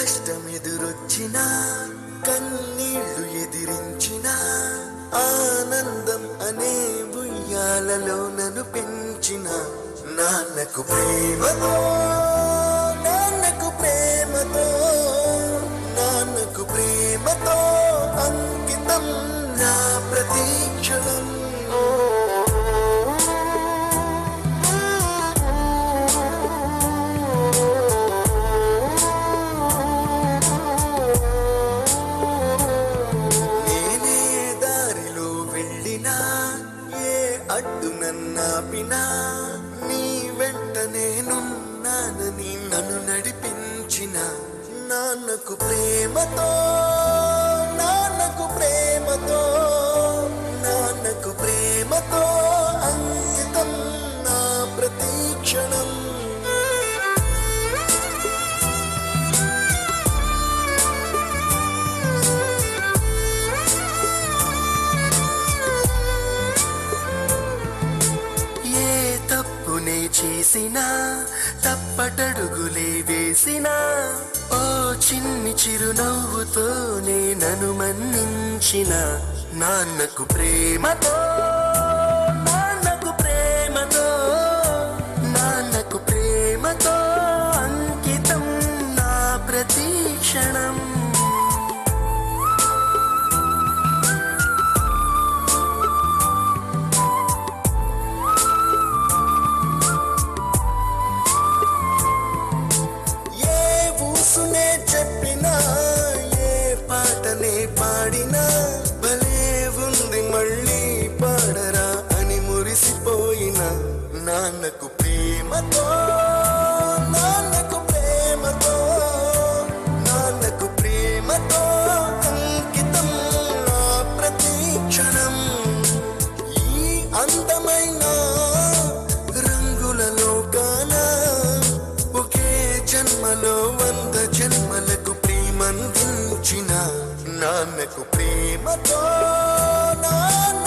కష్టమెదురొచ్చినా కన్నీళ్లు ఎదిరించిన ఆనందం అనే ఉయ్యాలలో నన్ను పెంచిన నాన్నకు ప్రేమతో నాన్నకు ప్రేమతో నాన్నకు ప్రేమతో అంకితం నా ప్రతీక్షణం. అడ్డు నన్నాపినా నీ వెంట నేనున్నానని నన్ను నడిపించిన నాన్నకు ప్రేమతో నాన్నకు ప్రేమతో నాన్నకు ప్రేమతో అంకితం నా ప్రతీక్షణం. చేసిన తప్పటడుగులే వేసిన ఓ చిన్ని చిరునవ్వుతోనే నన్ను మన్నించిన నాన్నకు ప్రేమతో నాన్నకు ప్రేమతో నాన్నకు ప్రేమతో అంకితం నా ప్రతీక్షణం. చెప్పినా ఏ పాటనే పాడినా భలే ఉంది మళ్ళీ పాడరా అని మురిసిపోయిన నాన్నకు ప్రేమతో నాన్నకు ప్రేమతో నాన్నకు ప్రేమతో అంకితం నా ప్రతీక్షణం. ఈ అందమైన రంగుల లోకాన ఒకే జన్మలో జన్మలకు ప్రేమందించిన నాన్నకు ప్రేమతో నాన్న